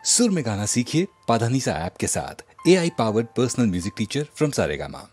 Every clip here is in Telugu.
सुर में गाना सीखिए पाधानीसा ऐप के साथ। AI powered personal music teacher from Saregama.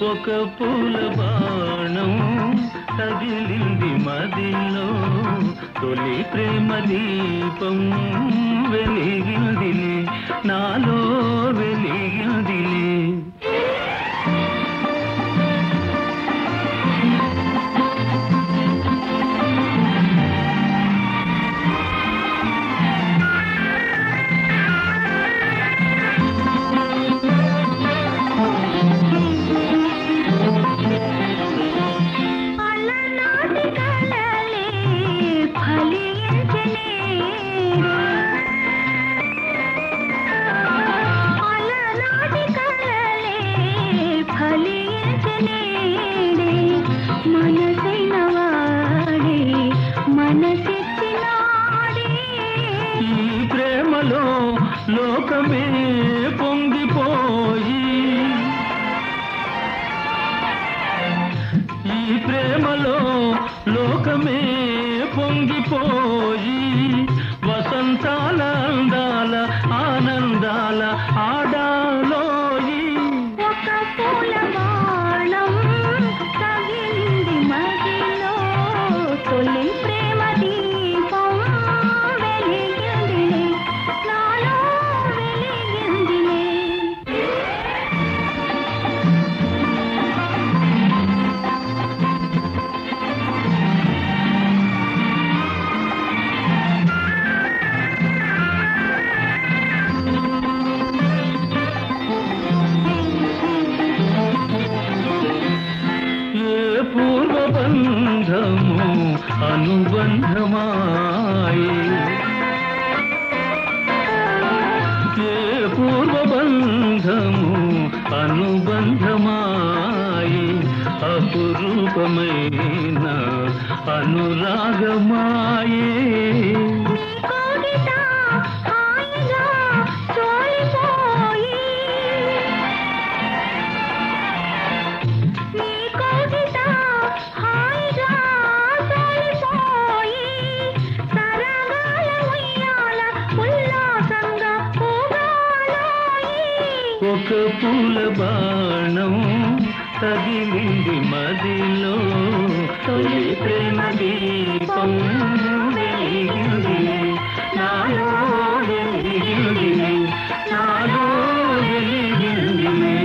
ఒక పూల బాణం తగిలింది మదిలో తొలి ప్రేమ దీపం వెలిగిందిలే నాలో వెలిగిందిలే లోకమే పొంగిపోయి ఈ ప్రేమలో లోకమే పొంగిపోయి వసంతాల అందాల ఆనందాల ఆడాలోయి ఒక పూల బాణం తగిలింది మదిలో తొలి ప్రేమ దీపం వెలిగిందిలే నాలో వెలిగిందిలే పూర్వబంధము అనుబంధమాయే ఏ పూర్వబంధము అనుబంధమాయే అపురూపమైన అనురాగమాయే ఒక పూల బాణం తగిలింది మదిలో తొలి ప్రేమ దీపం వెలిగిందిలే నాలో వెలిగిందిలే నాలో వెలిగిందిలే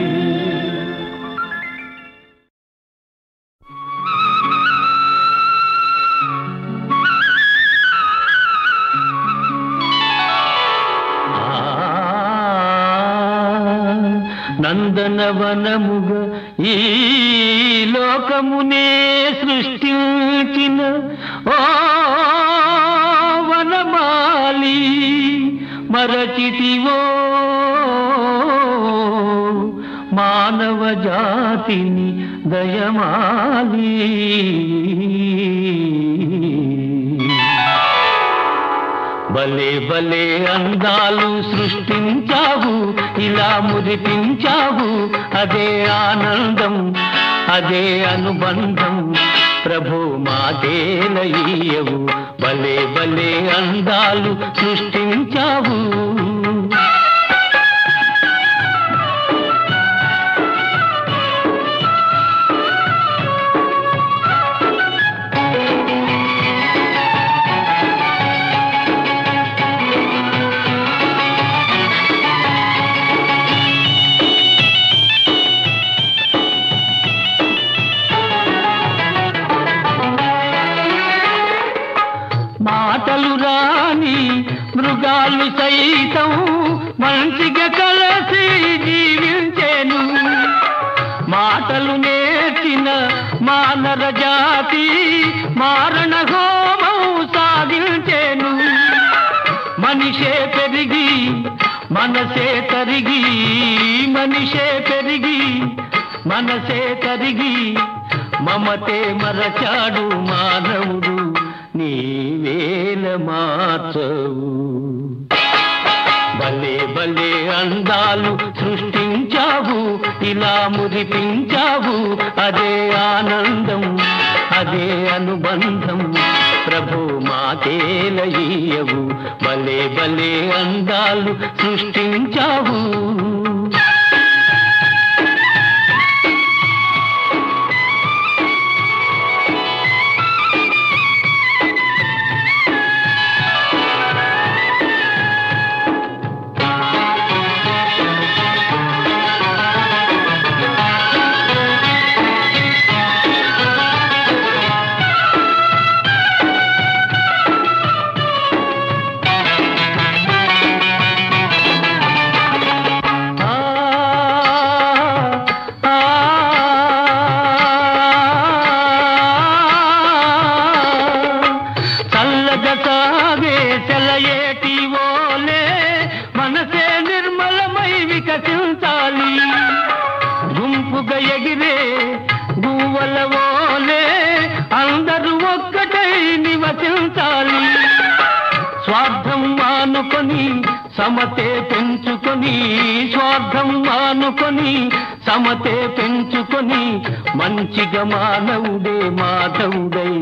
నందనవనముగ ఈ లోకమునే సృష్టించిన ఓ వనమాలి మరచితివో మానవ జాతిని దయమాలి భలే భలే అందాలు సృష్టించావు ఇలా మురిపించావు అదే ఆనందం అదే అనుబంధం ప్రభు మాదేలయ్యవు భలే భలే అందాలు సృష్టించావు కలసి జీవించేను. మాటలు నేర్చిన మానర జాతి మారణ హోమం సాగించేను. మనిషే పెరిగి మనసే తరిగి, మనిషే పెరిగి మనసే తరిగి, మమతే మరచాడు మానవుడు, నీవేల మార్చవు. భలే భలే అందాలు సృష్టించావు, ఇలా మురిపించావు, అదే ఆనందం, అదే అనుబంధం, ప్రభు మాతేలయ్యవు. భలే భలే అందాలు సృష్టించావు. మనసే నిర్మలమై వికసించాలి, గుంపుగా ఎగిరే గువ్వల ఓలే అందరూ ఒక్కటై నివసించాలి. స్వార్థం మానుకొని సమతే పెంచుకొని, స్వార్థం మానుకొని సమతే పెంచుకొని, మంచిగా మానవుడే మాధవుడై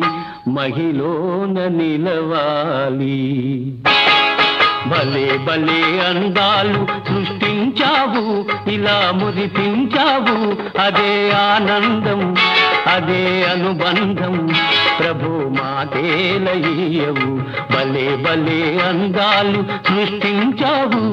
మహిళన నిలవాలి. భలే భలే అందాలు సృష్టించావు, ఇలా మురిపించావు, అదే ఆనందం, అదే అనుబంధం, ప్రభు మాతేలయ్యవు. భలే భలే అందాలు సృష్టించావు.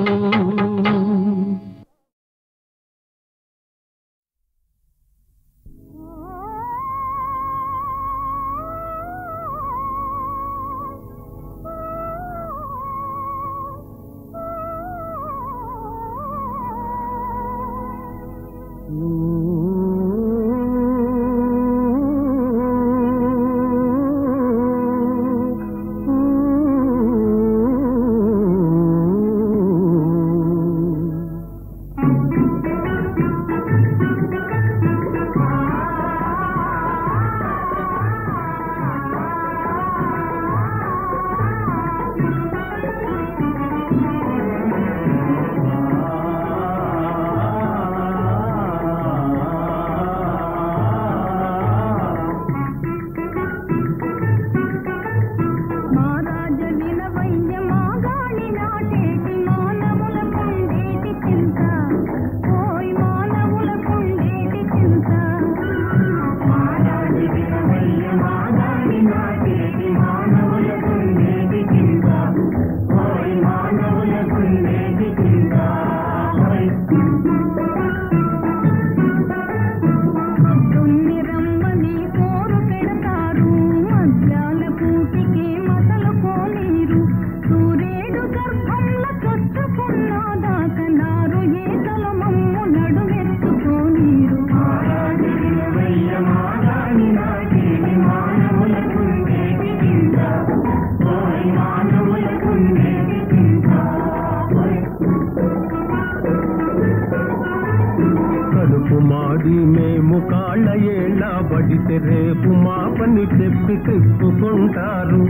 మేము కాళ్ళ ఏళ్ళ బడితే రేపు మా పని చెప్పి తిప్పుకుంటారు.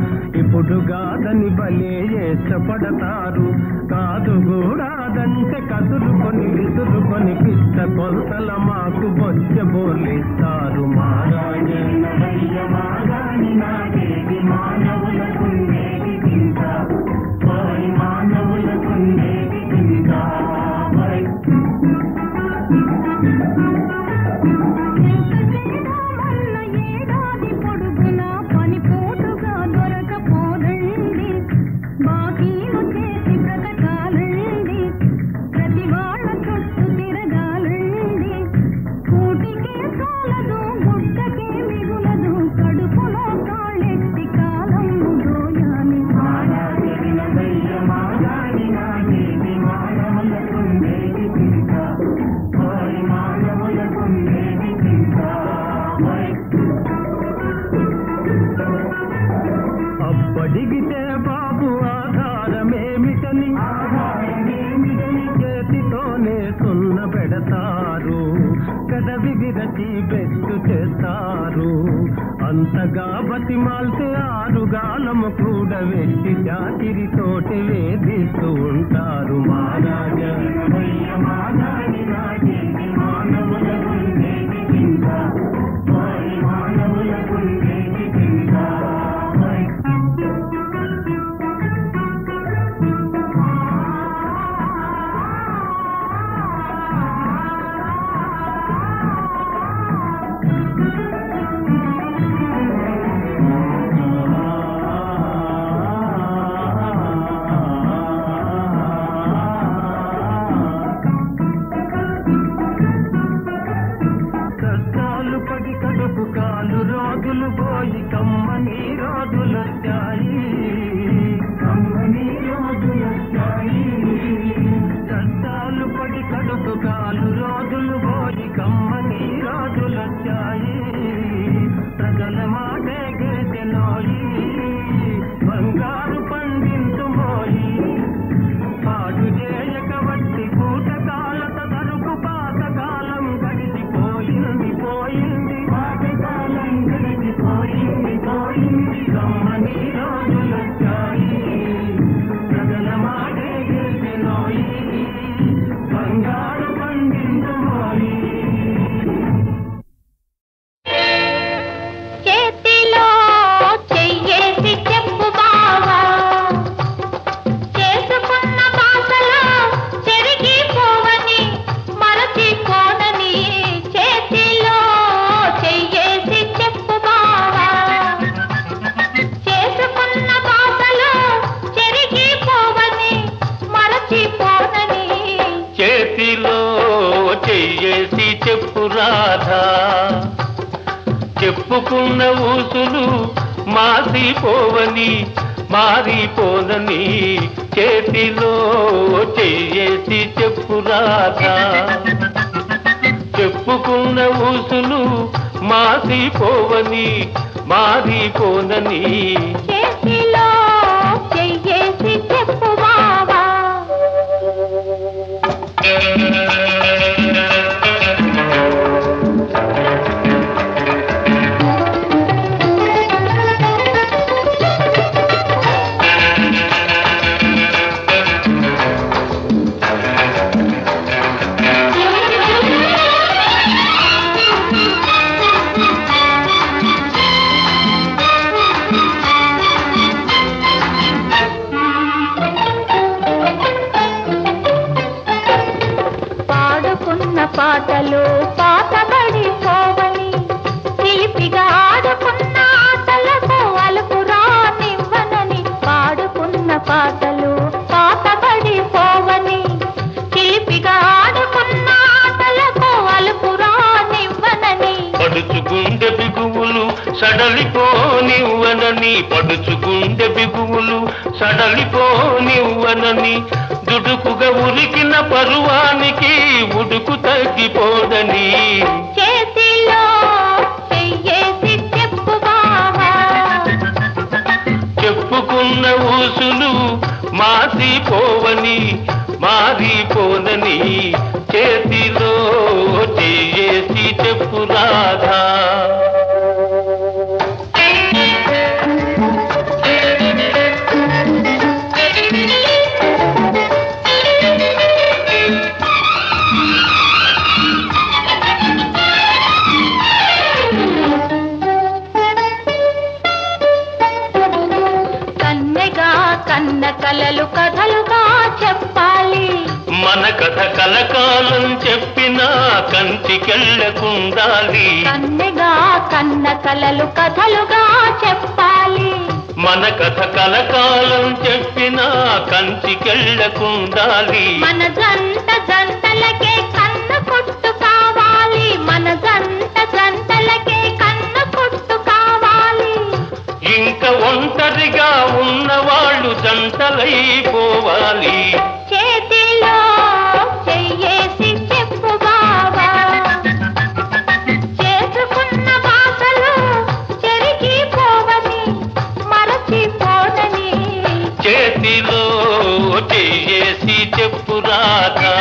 ఇప్పుడు కాదని భలే ఇష్టపడతారు, కాదు కూడాదంటే కదులుకొని విసురుకొని పిచ్చ కొలతల మాకు బొచ్చ బోలిస్తారు. పెదవి విరచి బెట్టు చేస్తారు. అంతగా బతిమాల్తే ఆరుగాలము కూడా వెట్టి చాకిరి తోటి వేధిస్తూ ఉంటారు. మారాజా మానవుల కాలు రోజులు పోయి కమ్మని రోజులొచ్చాయి. కమ్మని రోజులొచ్చాయి. కష్టాలు పడి కడుపు కాలు రోజులు పోయి కమ్మని రోజులొచ్చాయి. ప్రజల మాటే గెలిచెనోయి బంగారు పండించుమోయి. పాటు చేయక వట్టి కూటకాలత తరుపు పాతకాలం గడిచిపోయింది పోయింది. కమ్మని రోజులొచ్చాయి. ప్రజల మాటే గెలిచెనోయి బంగారు పండించుమోయి. చేతిలో చెయ్యేసి చెప్పు బావా, చేసుకున్న బాసలో చెరిగిపోవని మరచిపోనని. చేతిలో చెయ్యేసి చెప్పు బావా, చేసుకున్న బాసలో చెరిగిపోవని మరచిపోనని. చేతిలో చెయ్యేసి చెప్పు రాధా, చెప్పుకున్న ఊసులు మాసిపోవని మారిపోనని. చేతిలో చెయ్యేసి చెప్పు రాధా, చెప్పుకున్న ఊసులు మాసిపోవని మారిపోనని. చేతిలో చెయ్యేసి చెప్పు బావా. పాడుకున్న పాటలు పాతబడిపోవని, చిలిపిగా ఆడుకున్న ఆటలకు అలుపు రానివ్వనని. పాడుకున్న పాటలు పాతబడిపోవని, చిలిపిగా ఆడుకున్న ఆటలకు అలుపు రానివ్వనని. పడుచుకుండే బిగువులు సడలిపోనివ్వనని. పడుచుకుండే బిగువులు సడలిపోనివ్వనని. దుడుకుగా ఉరికిన పరువానికి ఉడుకు తగ్గిపోదని. చేతిలో చెయ్యేసి చెప్పు బావా, చెప్పుకున్న ఊసులు మాసిపోవని మారిపోనని. చేతిలో చెయ్యేసి చెప్పు రాధా. కన్నెగా కన్న కలలు కథలుగా చెప్పాలి. మన కథ కలకాలం చెప్పినా కంచికెళ్ళకుండాలి. కన్నెగా కన్న కలలు కథలుగా చెప్పాలి. మన కథ కలకాలం చెప్పినా కంచికెళ్ళకుండాలి. మన జంట జంటలకే కన్న కొట్టు కావాలి. మన జంట జంటలకే కన్న కొట్టు కావాలి. ఇంకా ఒంటరిగా ఉన్నవాళ్ళు జంటలైపోవాలి. చేతిలో చెయ్యేసి చెప్పు బావా, చేసుకున్న బాసలు చెరిగిపోవని మరచిపోనని. చేతిలో చెయ్యేసి చెప్పు రాధా,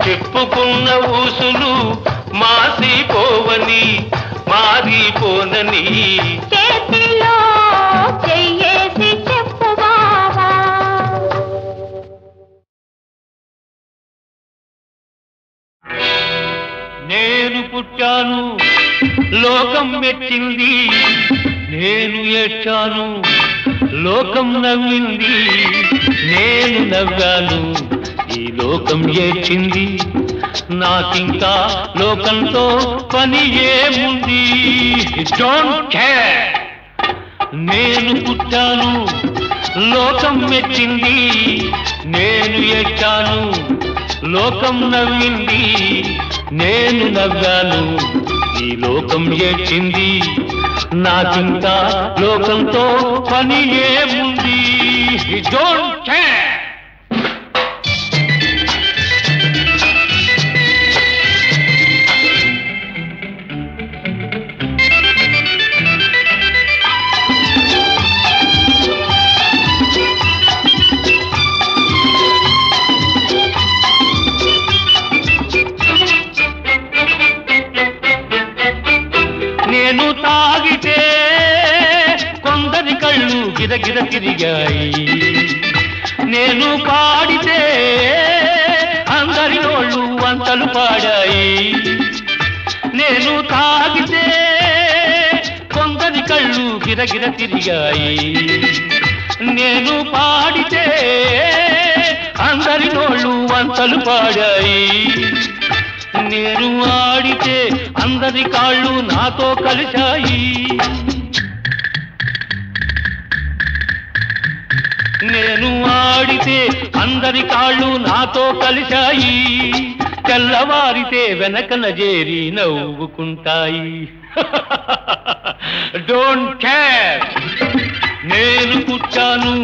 చెప్పుకున్న ఊసు సొగసులు మాసిపోవని మారిపోనని చేతిలో చెయ్యేసి చెప్పు బావా. నేను పుట్టాను లోకం మెచ్చింది, నేను ఏడ్చాను లోకం నవ్వింది, నేను నవ్వాను ఈ లోకం ఏడ్చింది. నాకింకా లోకంతో పని ఏముంది? Don't care. నేను పుట్టాను లోకం మెచ్చింది, నేను ఏడ్చాను లోకం నవ్వింది, నేను నవ్వాను ఈ లోకం ఏడ్చింది. నాకింకా లోకంతో పని ఏముంది? Don't care. నేను తాగితే కొందరి కళ్ళు గిరగిర తిరిగాయి, నేను పాడితే అందరి నోళ్ళు వంతలు పాడాయి. నేను తాగితే కొందరి కళ్ళు గిరగిర తిరిగాయి, నేను పాడితే అందరి నోళ్ళు వంతలు పాడాయి. నేను ఆడితే అందరి కాళ్ళు నాతో కలిశాయి. నేను ఆడితే అందరి కాళ్ళు నాతో కలిశాయి. తెల్లవారితే వెనకన చేరి నవ్వుకుంటాయి. Don't care. నేను పుట్టాను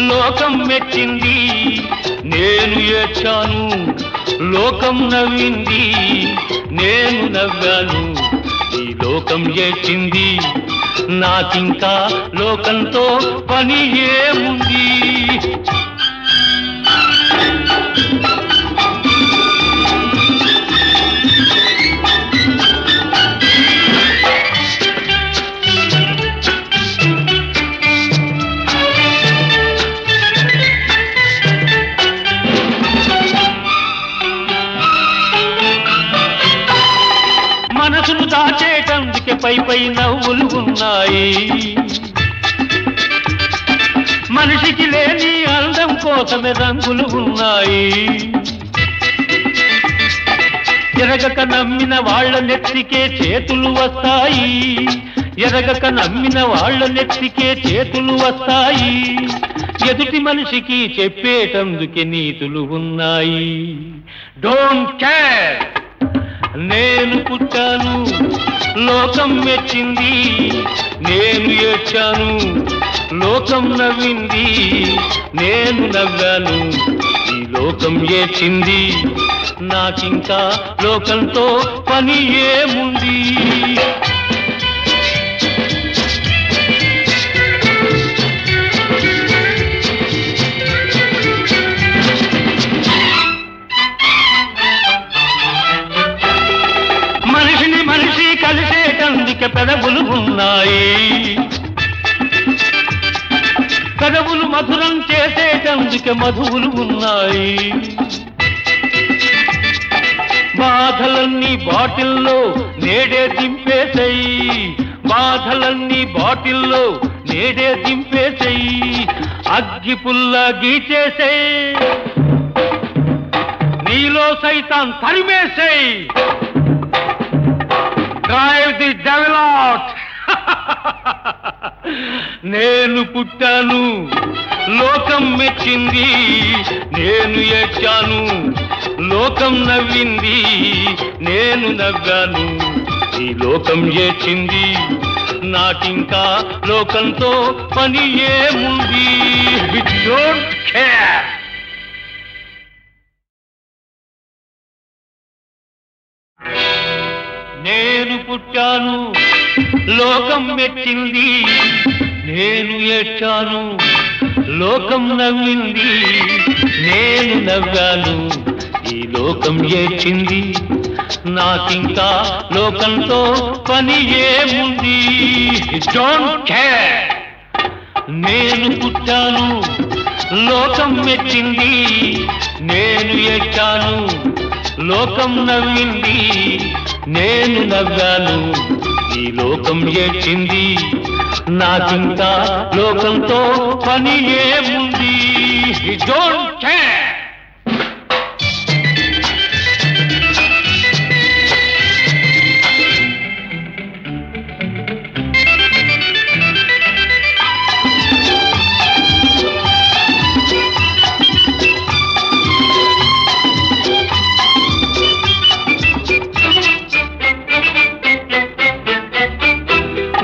లోకం మెచ్చింది, నేను ఏడ్చాను లోకం నవ్వింది, నేను నవ్వాను ఈ లోకం ఏడ్చింది. నాకింకా లోకంతో పని ఏముంది? మనసును దాచేటందుకే పై పై నవ్వులు ఉన్నాయి, మనిషికి లేని అందం కోసమే రంగులు ఉన్నాయి. ఎరగక నమ్మిన వాళ్ళ నెత్తికే చేతులు వస్తాయి, ఎరగక నమ్మిన వాళ్ళ నెత్తికే చేతులు వస్తాయి. ఎదుటి మనిషికి చెప్పేటందుకే నీతులు ఉన్నాయి. Don't care. నేను పుట్టాను లోకం మెచ్చింది, నేను ఏడ్చాను లోకం నవ్వింది, నేను నవ్వాను ఈ లోకం ఏడ్చింది. నాకింకా లోకంతో పని ఏముంది? మనిషిని మనిషి కలిసేటందుకే పెదవులు ఉన్నాయి, పెదవులు మధురం చేసేటందుకే మధువులు ఉన్నాయి. బాధలన్నీ బాటిల్లో నేడే దింపేసేయి, బాధలన్నీ బాటిల్లో నేడే దింపేసేయి. అగ్గి పుల్ల గీచేసేయి, నీలో సైతాన్ తరిమేసేయి. Drive the devil out. నేను పుట్టాను లోకం మెచ్చింది, నేను ఏడ్చాను లోకం నవ్వింది, నేను నవ్వాను ఈ లోకం ఏడ్చింది. నాకింకా లోకంతో పని ఏముంది? Don't care. నేను పుట్టాను లోకం మెచ్చింది, నేను ఏడ్చాను లోకం నవ్వింది, నేను నవ్వాను ఈ లోకం ఏడ్చింది. నాకింకా లోకంతో పని ఏముంది. Don't care. నేను పుట్టాను, లోకం మెచ్చింది. నేను ఏడ్చాను, లోకం నవ్వింది. నేను నవ్వాను, ఈ లోకం ఏడ్చింది. నాకింకా లోకంతో పని ఏముంది. Don't care.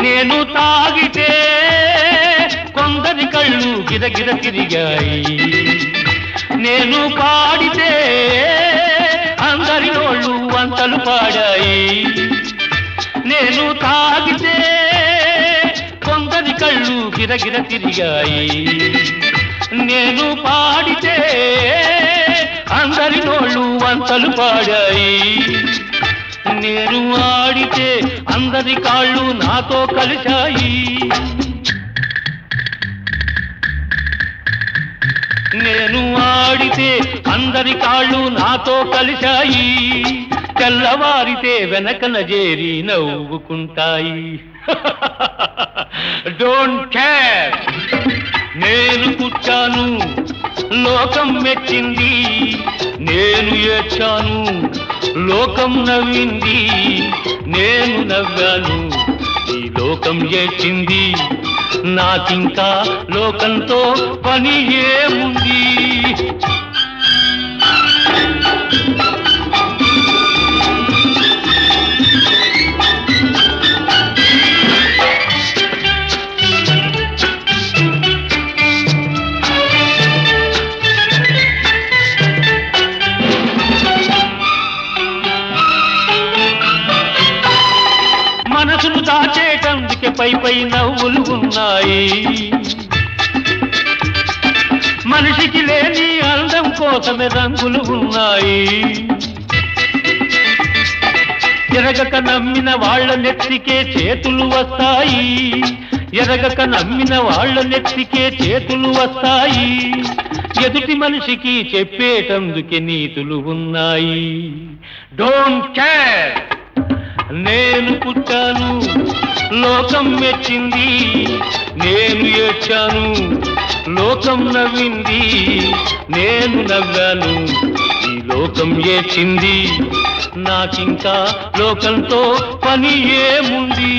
నేను తాగితే కొందరి కళ్ళు గిరగిర తిరిగాయి. నేను పాడితే అందరి నోళ్ళు వంతలు పాడాయి. నేను తాగితే కొందరి కళ్ళు గిరగిర తిరిగాయి. నేను పాడితే అందరి నోళ్ళు వంతలు పాడాయి. నేను ఆడితే అందరి కాళ్ళు నాతో కలిశాయి. నేను ఆడితే అందరి కాళ్ళు నాతో కలిశాయి. తెల్లవారితే వెనకన చేరి నవ్వుకుంటాయి. Don't care. నేను పుట్టాను, లోకం మెచ్చింది. నేను ఏడ్చాను, లోకం నవ్వింది. నేను నవ్వాను, ఈ లోకం ఏడ్చింది. నాకింకా లోకంతో పని ఏముంది. మనసును దాచేటందుకే పై పై నవ్వులు ఉన్నాయి. మనిషికి లేని అందం కోసమే రంగులు ఉన్నాయి. ఎరగక నమ్మిన వాళ్ళ నెత్తికే చేతులు వస్తాయి. ఎరగక నమ్మిన వాళ్ళ నెత్తికే చేతులు వస్తాయి. ఎదుటి మనిషికి చెప్పేటందుకే నీతులు ఉన్నాయి. Don't care. నేను పుట్టాను, లోకం మెచ్చింది. నేను ఏడ్చాను, లోకం నవ్వింది. నేను నవ్వాను, ఈ లోకం ఏడ్చింది. నాకింకా లోకంతో పని ఏముంది.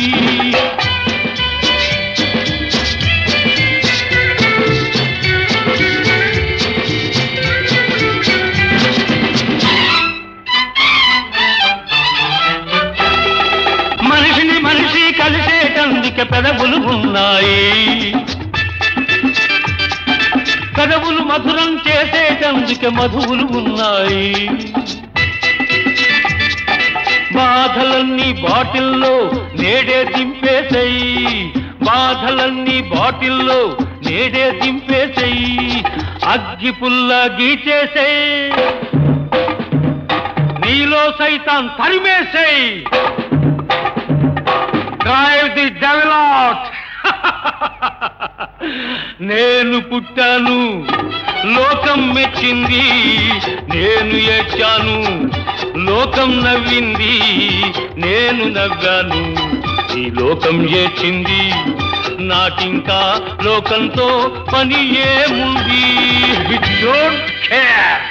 మనిషిని మనిషి కలిసేటందుకే పెదవులు ఉన్నాయి. పెదవులు మధురం చేసేటందుకే మధువులు ఉన్నాయి. బాధలన్నీ బాటిల్లో నేడే దింపేసేయి. బాధలన్నీ బాటిల్లో నేడే దింపేసేయి. అగ్గి పుల్ల గీచేసేయి. నీలో సైతాన్ తరిమేసేయి. Drive the devil out. నేను పుట్టాను, లోకం మెచ్చింది. నేను ఏడ్చాను, లోకం నవ్వింది. నేను నవ్వాను, ఈ లోకం ఏడ్చింది. నాకింకా లోకంతో పని ఏముంది. Don't care.